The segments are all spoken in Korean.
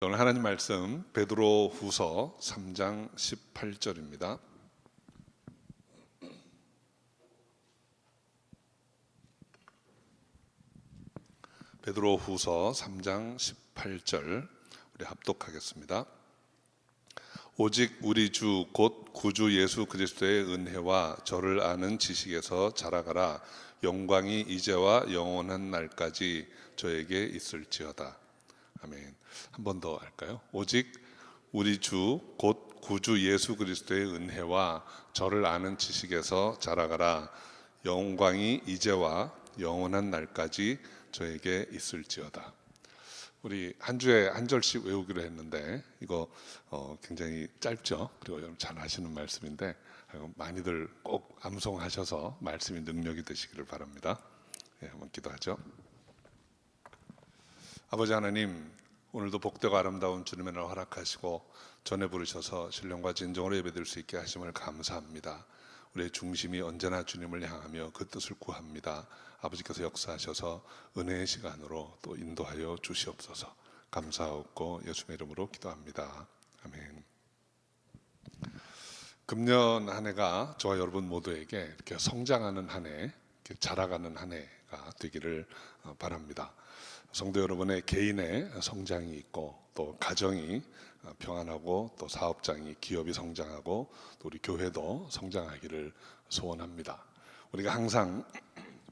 오늘 하나님 말씀 베드로후서 3장 18절입니다. 베드로후서 3장 18절 우리 합독하겠습니다. 오직 우리 주 곧 구주 예수 그리스도의 은혜와 저를 아는 지식에서 자라가라. 영광이 이제와 영원한 날까지 저에게 있을지어다. 아멘. 한 번 더 할까요? 오직 우리 주 곧 구주 예수 그리스도의 은혜와 저를 아는 지식에서 자라가라. 영광이 이제와 영원한 날까지 저에게 있을지어다. 우리 한 주에 한 절씩 외우기로 했는데 이거 굉장히 짧죠. 그리고 여러분 잘 아시는 말씀인데 많이들 꼭 암송하셔서 말씀이 능력이 되시기를 바랍니다. 네, 한번 기도하죠. 아버지 하나님, 오늘도 복되고 아름다운 주님의 날 허락하시고 전에 부르셔서 신령과 진정으로 예배드릴 수 있게 하심을 감사합니다. 우리의 중심이 언제나 주님을 향하며 그 뜻을 구합니다. 아버지께서 역사하셔서 은혜의 시간으로 또 인도하여 주시옵소서. 감사하고 예수님의 이름으로 기도합니다. 아멘. 금년 한 해가 저와 여러분 모두에게 이렇게 성장하는 한 해, 이렇게 자라가는 한 해가 되기를 바랍니다. 성도 여러분의 개인의 성장이 있고 또 가정이 평안하고 또 사업장이 기업이 성장하고 또 우리 교회도 성장하기를 소원합니다. 우리가 항상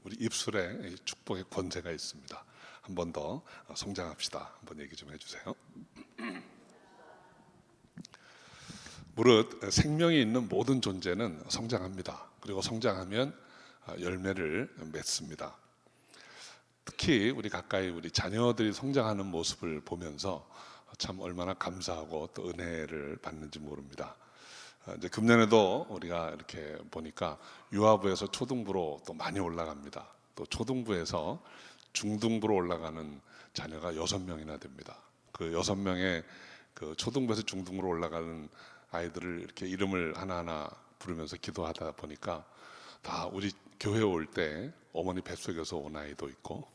우리 입술에 축복의 권세가 있습니다. 한 번 더 성장합시다. 한번 얘기 좀 해주세요. 무릇 생명이 있는 모든 존재는 성장합니다. 그리고 성장하면 열매를 맺습니다. 특히 우리 가까이 우리 자녀들이 성장하는 모습을 보면서 참 얼마나 감사하고 또 은혜를 받는지 모릅니다. 이제 금년에도 우리가 이렇게 보니까 유아부에서 초등부로 또 많이 올라갑니다. 또 초등부에서 중등부로 올라가는 자녀가 6명이나 됩니다. 그 6명의 그 초등부에서 중등부로 올라가는 아이들을 이렇게 이름을 하나하나 부르면서 기도하다 보니까 다 우리 교회 올 때 어머니 뱃속에서 온 아이도 있고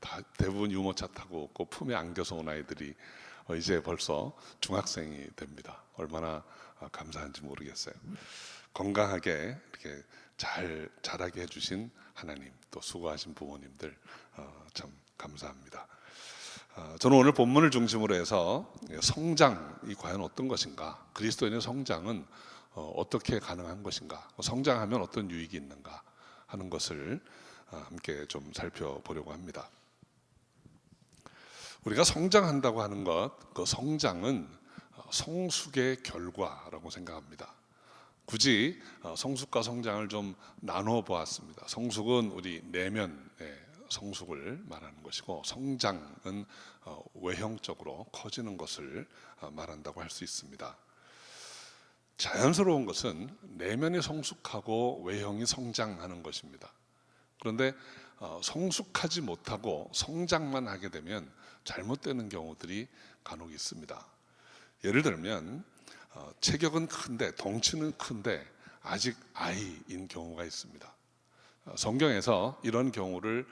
다 대부분 유모차 타고 오고 품에 안겨서 온 아이들이 이제 벌써 중학생이 됩니다. 얼마나 감사한지 모르겠어요. 건강하게 이렇게 잘 자라게 해주신 하나님, 또 수고하신 부모님들 참 감사합니다. 저는 오늘 본문을 중심으로 해서 성장이 과연 어떤 것인가, 그리스도인의 성장은 어떻게 가능한 것인가, 성장하면 어떤 유익이 있는가 하는 것을 함께 좀 살펴보려고 합니다. 우리가 성장한다고 하는 것, 그 성장은 성숙의 결과라고 생각합니다. 굳이 성숙과 성장을 좀 나눠 보았습니다. 성숙은 우리 내면의 성숙을 말하는 것이고, 성장은 외형적으로 커지는 것을 말한다고 할 수 있습니다. 자연스러운 것은 내면이 성숙하고 외형이 성장하는 것입니다. 그런데 성숙하지 못하고 성장만 하게 되면 잘못되는 경우들이 간혹 있습니다. 예를 들면 체격은 큰데, 덩치는 큰데 아직 아이인 경우가 있습니다. 성경에서 이런 경우를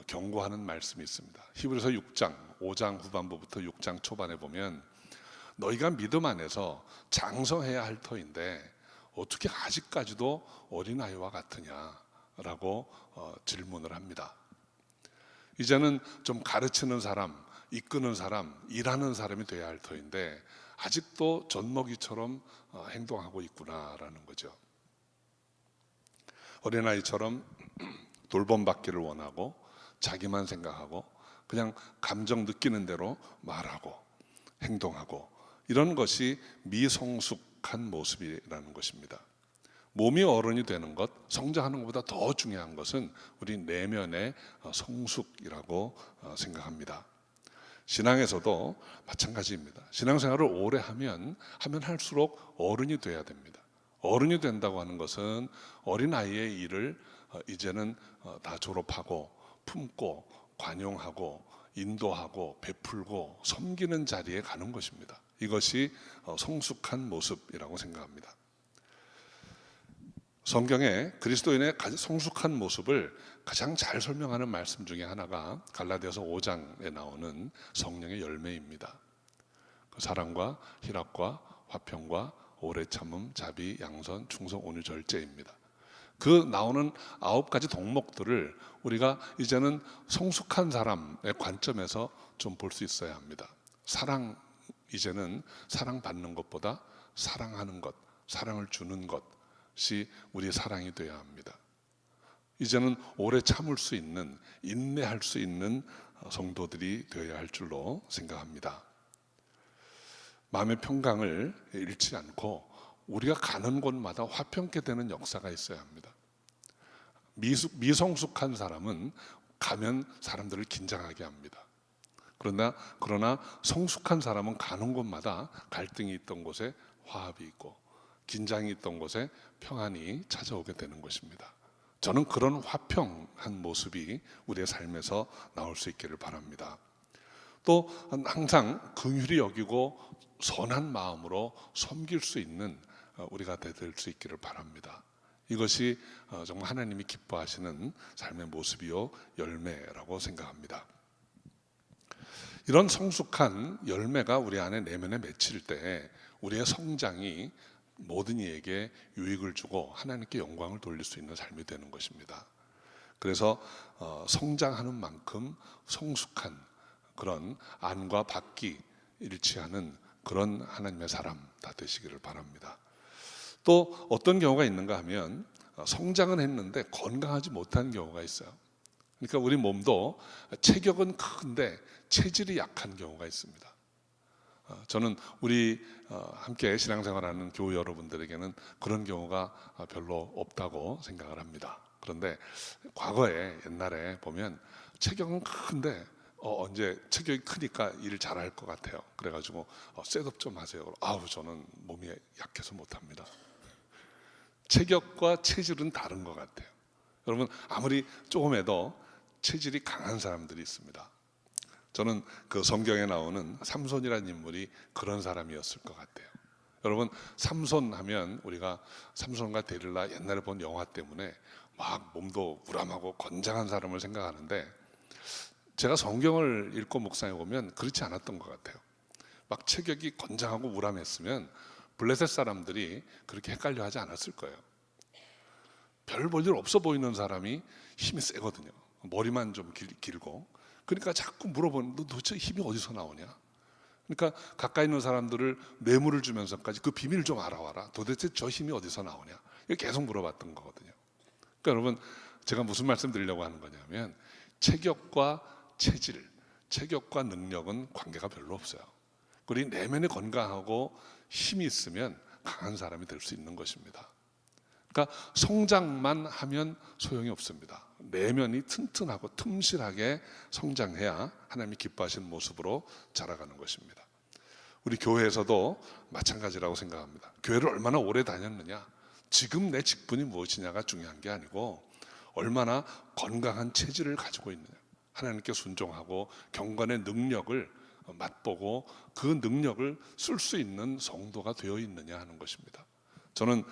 경고하는 말씀이 있습니다. 히브리서 6장 5장 후반부부터 6장 초반에 보면 너희가 믿음 안에서 장성해야 할 터인데 어떻게 아직까지도 어린아이와 같으냐라고 질문을 합니다. 이제는 좀 가르치는 사람, 이끄는 사람, 일하는 사람이 돼야 할 터인데 아직도 젖먹이처럼 행동하고 있구나라는 거죠. 어린아이처럼 돌봄받기를 원하고 자기만 생각하고 그냥 감정 느끼는 대로 말하고 행동하고, 이런 것이 미성숙한 모습이라는 것입니다. 몸이 어른이 되는 것, 성장하는 것보다 더 중요한 것은 우리 내면의 성숙이라고 생각합니다. 신앙에서도 마찬가지입니다. 신앙생활을 오래 하면 할수록 어른이 돼야 됩니다. 어른이 된다고 하는 것은 어린아이의 일을 이제는 다 졸업하고 품고 관용하고 인도하고 베풀고 섬기는 자리에 가는 것입니다. 이것이 성숙한 모습이라고 생각합니다. 성경에 그리스도인의 성숙한 모습을 가장 잘 설명하는 말씀 중에 하나가 갈라디아서 5장에 나오는 성령의 열매입니다. 사랑과 희락과 화평과 오래 참음, 자비, 양선, 충성, 온유, 절제입니다. 그 나오는 9가지 덕목들을 우리가 이제는 성숙한 사람의 관점에서 좀 볼 수 있어야 합니다. 사랑, 이제는 사랑받는 것보다 사랑하는 것, 사랑을 주는 것이 우리의 사랑이 되어야 합니다. 이제는 오래 참을 수 있는, 인내할 수 있는 성도들이 되어야 할 줄로 생각합니다. 마음의 평강을 잃지 않고 우리가 가는 곳마다 화평케 되는 역사가 있어야 합니다. 미성숙한 사람은 가면 사람들을 긴장하게 합니다. 그러나 성숙한 사람은 가는 곳마다 갈등이 있던 곳에 화합이 있고 긴장이 있던 곳에 평안이 찾아오게 되는 것입니다. 저는 그런 화평한 모습이 우리의 삶에서 나올 수 있기를 바랍니다. 또 항상 긍휼히 여기고 선한 마음으로 섬길 수 있는 우리가 될 수 있기를 바랍니다. 이것이 정말 하나님이 기뻐하시는 삶의 모습이요 열매라고 생각합니다. 이런 성숙한 열매가 우리 안에 내면에 맺힐 때 우리의 성장이 모든 이에게 유익을 주고 하나님께 영광을 돌릴 수 있는 삶이 되는 것입니다. 그래서 성장하는 만큼 성숙한 그런 안과 밖이 일치하는 그런 하나님의 사람 다 되시기를 바랍니다. 또 어떤 경우가 있는가 하면 성장은 했는데 건강하지 못한 경우가 있어요. 그러니까 우리 몸도 체격은 큰데 체질이 약한 경우가 있습니다. 저는 우리 함께 신앙생활하는 교우 여러분들에게는 그런 경우가 별로 없다고 생각을 합니다. 그런데 과거에 옛날에 보면 체격은 큰데 언제 체격이 크니까 일을 잘할 것 같아요. 그래가지고 셋업 좀 하세요. 아우 저는 몸이 약해서 못합니다. 체격과 체질은 다른 것 같아요. 여러분 아무리 조금해도 체질이 강한 사람들이 있습니다. 저는 그 성경에 나오는 삼손이라는 인물이 그런 사람이었을 것 같아요. 여러분 삼손 하면 우리가 삼손과 데릴라 옛날에 본 영화 때문에 막 몸도 우람하고 건장한 사람을 생각하는데 제가 성경을 읽고 묵상해 보면 그렇지 않았던 것 같아요. 막 체격이 건장하고 우람했으면 블레셋 사람들이 그렇게 헷갈려 하지 않았을 거예요. 별 볼 일 없어 보이는 사람이 힘이 세거든요. 머리만 좀 길고 그러니까 자꾸 물어보는 너 도대체 힘이 어디서 나오냐. 그러니까 가까이 있는 사람들을 뇌물을 주면서까지 그 비밀 좀 알아와라. 도대체 저 힘이 어디서 나오냐. 이렇게 계속 물어봤던 거거든요. 그러니까 여러분 제가 무슨 말씀 드리려고 하는 거냐면 체격과 체질, 체격과 능력은 관계가 별로 없어요. 우리 내면이 건강하고 힘이 있으면 강한 사람이 될 수 있는 것입니다. 그러니까 성장만 하면 소용이 없습니다. 내면이 튼튼하고 튼실하게 성장해야 하나님이 기뻐하시는 모습으로 자라가는 것입니다. 우리 교회에서도 마찬가지라고 생각합니다. 교회를 얼마나 오래 다녔느냐, 지금 내 직분이 무엇이냐가 중요한 게 아니고 얼마나 건강한 체질을 가지고 있느냐, 하나님께 순종하고 경건의 능력을 맛보고 그 능력을 쓸 수 있는 성도가 되어 있느냐 하는 것입니다. 저는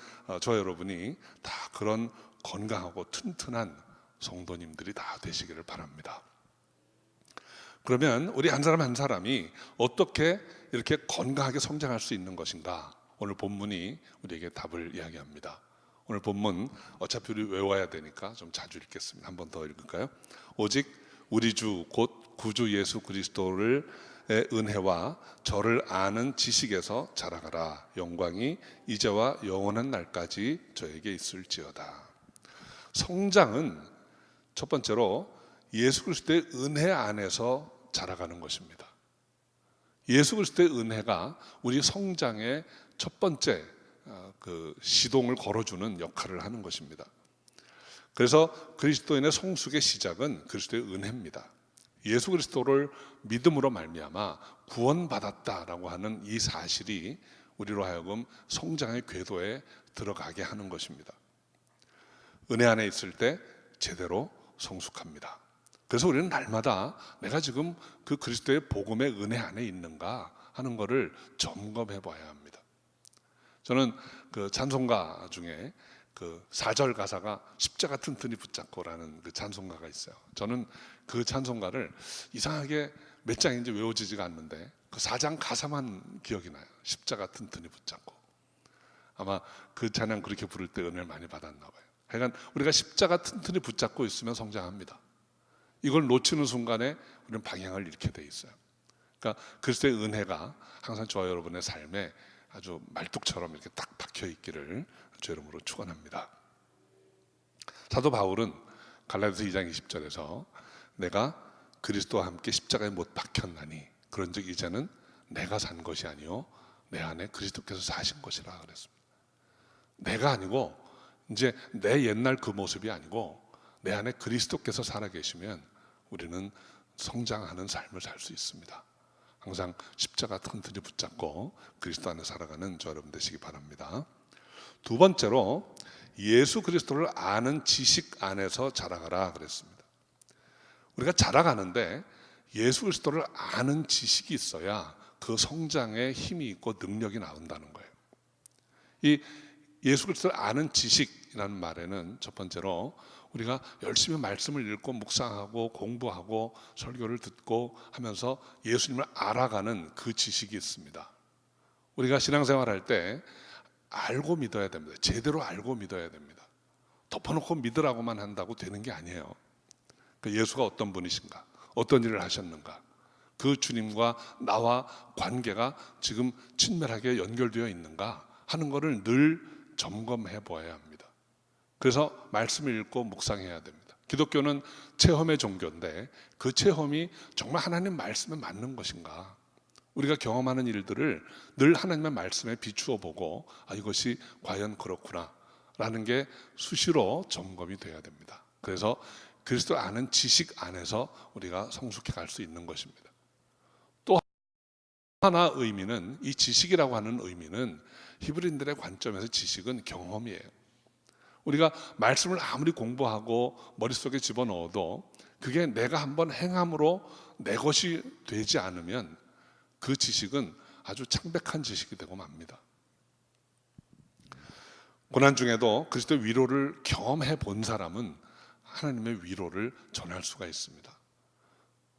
저 여러분이 다 그런 건강하고 튼튼한 성도님들이 다 되시기를 바랍니다. 그러면 우리 한 사람 한 사람이 어떻게 이렇게 건강하게 성장할 수 있는 것인가? 오늘 본문이 우리에게 답을 이야기합니다. 오늘 본문 어차피 우리 외워야 되니까 좀 자주 읽겠습니다. 한 번 더 읽을까요? 오직 우리 주 곧 구주 예수 그리스도를 은혜와 저를 아는 지식에서 자라가라. 영광이 이제와 영원한 날까지 저에게 있을지어다. 성장은 첫 번째로 예수 그리스도의 은혜 안에서 자라가는 것입니다. 예수 그리스도의 은혜가 우리 성장의 첫 번째 시동을 걸어주는 역할을 하는 것입니다. 그래서 그리스도인의 성숙의 시작은 그리스도의 은혜입니다. 예수 그리스도를 믿음으로 말미암아 구원받았다라고 하는 이 사실이 우리로 하여금 성장의 궤도에 들어가게 하는 것입니다. 은혜 안에 있을 때 제대로 성숙합니다. 그래서 우리는 날마다 내가 지금 그 그리스도의 복음의 은혜 안에 있는가 하는 것을 점검해 봐야 합니다. 저는 그 찬송가 중에 그 4절 가사가 십자가 튼튼히 붙잡고라는 그 찬송가가 있어요. 저는 그 찬송가를 이상하게 몇 장인지 외워지지가 않는데 그 4장 가사만 기억이 나요. 십자가 튼튼히 붙잡고. 아마 그 찬양 그렇게 부를 때 은혜를 많이 받았나 봐요. 하여간 우리가 십자가 튼튼히 붙잡고 있으면 성장합니다. 이걸 놓치는 순간에 우리는 방향을 잃게 돼 있어요. 그러니까 그리스도의 은혜가 항상 저와 여러분의 삶에 아주 말뚝처럼 이렇게 딱 박혀 있기를 주 이름으로 축원합니다. 사도 바울은 갈라디아서 2장 20절에서 내가 그리스도와 함께 십자가에 못 박혔나니 그런즉 이제는 내가 산 것이 아니요 내 안에 그리스도께서 사신 것이라 그랬습니다. 내가 아니고 이제 내 옛날 그 모습이 아니고 내 안에 그리스도께서 살아계시면 우리는 성장하는 삶을 살 수 있습니다. 항상 십자가 튼튼히 붙잡고 그리스도 안에 살아가는 저 여러분 되시기 바랍니다. 두 번째로 예수 그리스도를 아는 지식 안에서 자라가라 그랬습니다. 우리가 자라가는데 예수 그리스도를 아는 지식이 있어야 그 성장에 힘이 있고 능력이 나온다는 거예요. 이 예수 그리스도를 아는 지식이라는 말에는 첫 번째로 우리가 열심히 말씀을 읽고 묵상하고 공부하고 설교를 듣고 하면서 예수님을 알아가는 그 지식이 있습니다. 우리가 신앙생활 할 때 알고 믿어야 됩니다. 제대로 알고 믿어야 됩니다. 덮어놓고 믿으라고만 한다고 되는 게 아니에요. 예수가 어떤 분이신가, 어떤 일을 하셨는가, 그 주님과 나와 관계가 지금 친밀하게 연결되어 있는가 하는 것을 늘 점검해 보아야 합니다. 그래서 말씀을 읽고 묵상해야 됩니다. 기독교는 체험의 종교인데 그 체험이 정말 하나님 말씀에 맞는 것인가, 우리가 경험하는 일들을 늘 하나님의 말씀에 비추어 보고 이것이 과연 그렇구나 라는 게 수시로 점검이 돼야 됩니다. 그래서 그리스도 아는 지식 안에서 우리가 성숙해 갈 수 있는 것입니다. 또 하나 의미는, 이 지식이라고 하는 의미는 히브리인들의 관점에서 지식은 경험이에요. 우리가 말씀을 아무리 공부하고 머릿속에 집어넣어도 그게 내가 한번 행함으로 내 것이 되지 않으면 그 지식은 아주 창백한 지식이 되고 맙니다. 고난 중에도 그리스도의 위로를 경험해 본 사람은 하나님의 위로를 전할 수가 있습니다.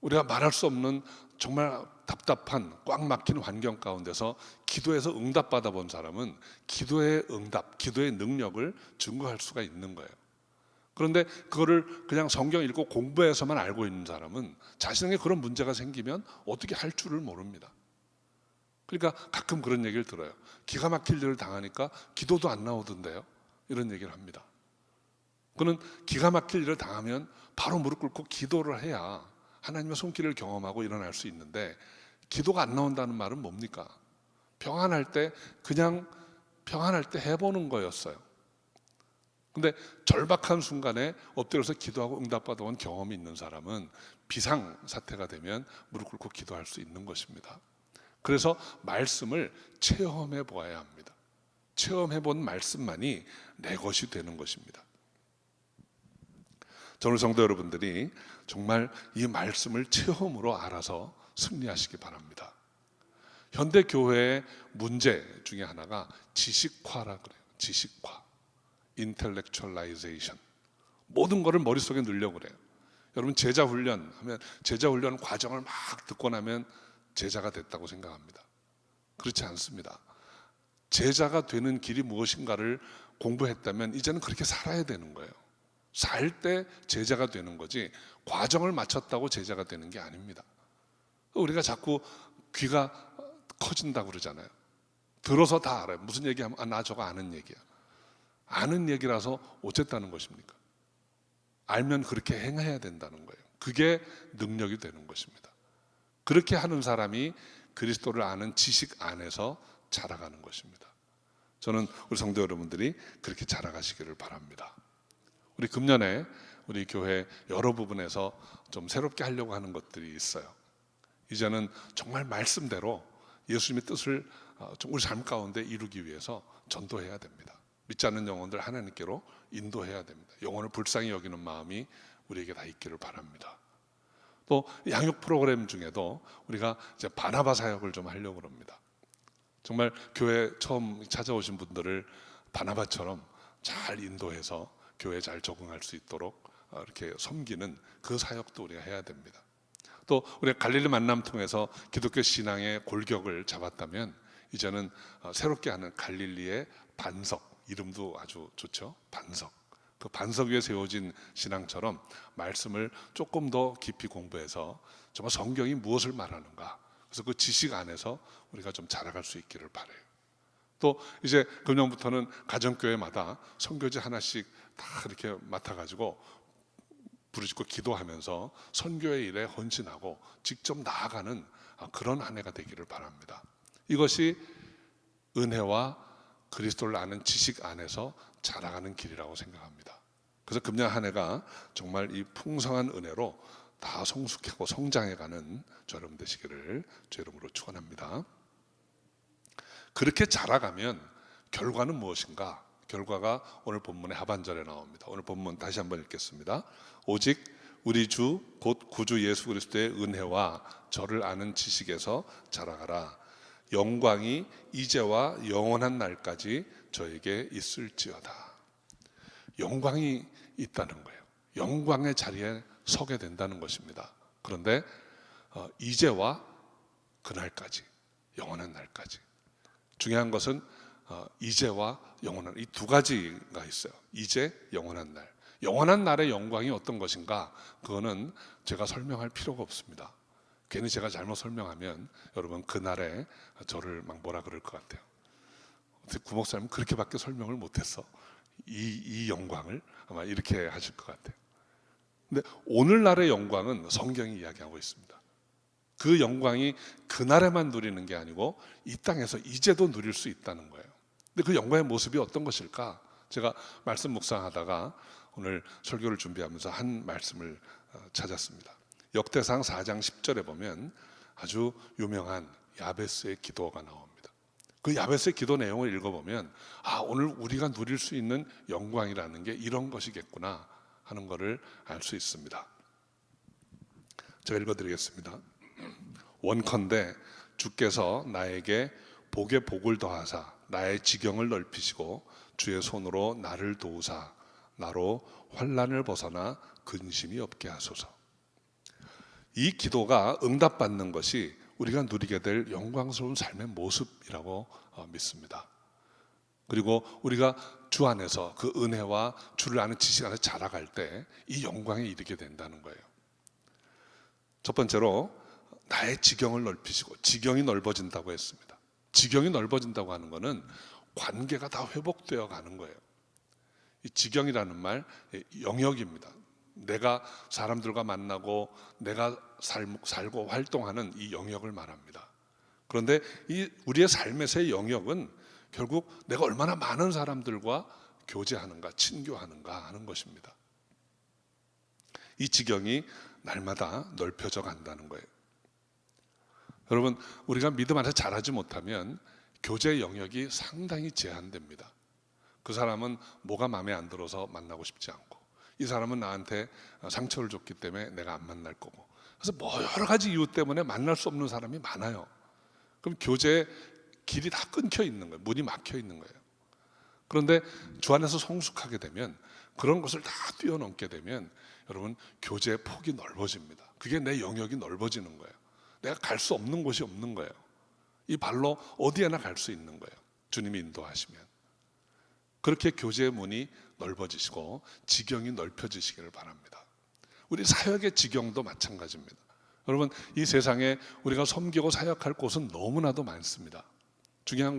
우리가 말할 수 없는 정말 답답한 꽉 막힌 환경 가운데서 기도해서 응답받아 본 사람은 기도의 응답, 기도의 능력을 증거할 수가 있는 거예요. 그런데 그거를 그냥 성경 읽고 공부해서만 알고 있는 사람은 자신에게 그런 문제가 생기면 어떻게 할 줄을 모릅니다. 그러니까 가끔 그런 얘기를 들어요. 기가 막힐 일을 당하니까 기도도 안 나오던데요, 이런 얘기를 합니다. 그는 기가 막힐 일을 당하면 바로 무릎 꿇고 기도를 해야 하나님의 손길을 경험하고 일어날 수 있는데, 기도가 안 나온다는 말은 뭡니까? 평안할 때 그냥 평안할 때 해보는 거였어요. 근데 절박한 순간에 엎드려서 기도하고 응답받아 온 경험이 있는 사람은 비상사태가 되면 무릎 꿇고 기도할 수 있는 것입니다. 그래서 말씀을 체험해 보아야 합니다. 체험해 본 말씀만이 내 것이 되는 것입니다. 저는 성도 여러분들이 정말 이 말씀을 체험으로 알아서 승리하시기 바랍니다. 현대 교회의 문제 중에 하나가 지식화라 그래요. 지식화, intellectualization. 모든 것을 머릿속에 넣으려고 그래요. 여러분 제자 훈련 하면 제자 훈련 과정을 막 듣고 나면 제자가 됐다고 생각합니다. 그렇지 않습니다. 제자가 되는 길이 무엇인가를 공부했다면 이제는 그렇게 살아야 되는 거예요. 살 때 제자가 되는 거지 과정을 마쳤다고 제자가 되는 게 아닙니다. 우리가 자꾸 귀가 커진다고 그러잖아요. 들어서 다 알아요. 무슨 얘기하면 나 저거 아는 얘기야. 아는 얘기라서 어쨌다는 것입니까? 알면 그렇게 행해야 된다는 거예요. 그게 능력이 되는 것입니다. 그렇게 하는 사람이 그리스도를 아는 지식 안에서 자라가는 것입니다. 저는 우리 성도 여러분들이 그렇게 자라가시기를 바랍니다. 우리 금년에 우리 교회 여러 부분에서 좀 새롭게 하려고 하는 것들이 있어요. 이제는 정말 말씀대로 예수님의 뜻을 우리 삶 가운데 이루기 위해서 전도해야 됩니다. 믿지 않는 영혼들 하나님께로 인도해야 됩니다. 영혼을 불쌍히 여기는 마음이 우리에게 다 있기를 바랍니다. 또 양육 프로그램 중에도 우리가 이제 바나바 사역을 좀 하려고 합니다. 정말 교회 처음 찾아오신 분들을 바나바처럼 잘 인도해서 교회에 잘 적응할 수 있도록 이렇게 섬기는 그 사역도 우리가 해야 됩니다. 또 우리가 갈릴리 만남 통해서 기독교 신앙의 골격을 잡았다면 이제는 새롭게 하는 갈릴리의 반석, 이름도 아주 좋죠. 반석. 그 반석 위에 세워진 신앙처럼 말씀을 조금 더 깊이 공부해서 정말 성경이 무엇을 말하는가, 그래서 그 지식 안에서 우리가 좀 자라갈 수 있기를 바라요. 또 이제 금년부터는 가정교회마다 선교지 하나씩 다 이렇게 맡아가지고 부르짖고 기도하면서 선교의 일에 헌신하고 직접 나아가는 그런 한 해가 되기를 바랍니다. 이것이 은혜와 그리스도를 아는 지식 안에서 자라가는 길이라고 생각합니다. 그래서 금년 한 해가 정말 이 풍성한 은혜로 다 성숙하고 성장해가는 저 여러분 되시기를 주 이름으로 축원합니다. 그렇게 자라가면 결과는 무엇인가? 결과가 오늘 본문의 하반절에 나옵니다. 오늘 본문 다시 한번 읽겠습니다. 오직 우리 주 곧 구주 예수 그리스도의 은혜와 저를 아는 지식에서 자라가라. 영광이 이제와 영원한 날까지 저에게 있을지어다. 영광이 있다는 거예요. 영광의 자리에 서게 된다는 것입니다. 그런데 이제와 그날까지, 영원한 날까지. 중요한 것은 이제와 영원한, 이 두 가지가 있어요. 이제, 영원한 날. 영원한 날의 영광이 어떤 것인가? 그거는 제가 설명할 필요가 없습니다. 괜히 제가 잘못 설명하면 여러분 그날에 저를 막 뭐라 그럴 것 같아요. 구 목사님은 그렇게밖에 설명을 못했어. 이 영광을 아마 이렇게 하실 것 같아요. 근데 오늘날의 영광은 성경이 이야기하고 있습니다. 그 영광이 그날에만 누리는 게 아니고 이 땅에서 이제도 누릴 수 있다는 거예요. 근데 그 영광의 모습이 어떤 것일까? 제가 말씀 묵상하다가 오늘 설교를 준비하면서 한 말씀을 찾았습니다. 역대상 4장 10절에 보면 아주 유명한 야베스의 기도가 나옵니다. 그 야베스의 기도 내용을 읽어보면 오늘 우리가 누릴 수 있는 영광이라는 게 이런 것이겠구나 하는 것을 알 수 있습니다. 제가 읽어드리겠습니다. 원컨대 주께서 나에게 복에 복을 더하사 나의 지경을 넓히시고 주의 손으로 나를 도우사 나로 환난을 벗어나 근심이 없게 하소서. 이 기도가 응답받는 것이 우리가 누리게 될 영광스러운 삶의 모습이라고 믿습니다. 그리고 우리가 주 안에서 그 은혜와 주를 아는 지식 안에서 자라갈 때 이 영광에 이르게 된다는 거예요. 첫 번째로 나의 지경을 넓히시고, 지경이 넓어진다고 했습니다. 지경이 넓어진다고 하는 것은 관계가 다 회복되어 가는 거예요. 이 지경이라는 말 영역입니다. 내가 사람들과 만나고 내가 살고 활동하는 이 영역을 말합니다. 그런데 이 우리의 삶에서의 영역은 결국 내가 얼마나 많은 사람들과 교제하는가, 친교하는가 하는 것입니다. 이 지경이 날마다 넓혀져 간다는 거예요. 여러분, 우리가 믿음 안에서 자라지 못하면 교제 영역이 상당히 제한됩니다. 그 사람은 뭐가 마음에 안 들어서 만나고 싶지 않고, 이 사람은 나한테 상처를 줬기 때문에 내가 안 만날 거고, 그래서 뭐 여러 가지 이유 때문에 만날 수 없는 사람이 많아요. 그럼 교제의 길이 다 끊겨 있는 거예요. 문이 막혀 있는 거예요. 그런데 주 안에서 성숙하게 되면, 그런 것을 다 뛰어넘게 되면 여러분 교제의 폭이 넓어집니다. 그게 내 영역이 넓어지는 거예요. 내가 갈 수 없는 곳이 없는 거예요. 이 발로 어디에나 갈 수 있는 거예요. 주님이 인도하시면. 그렇게 교제의 문이 넓어지시고 지경이 넓혀지시기를 바랍니다. 우리 사역의 지경도 마찬가지입니다. 여러분, 이 세상에 우리가 섬기고 사역할 곳은 너무나도 많습니다. 중요한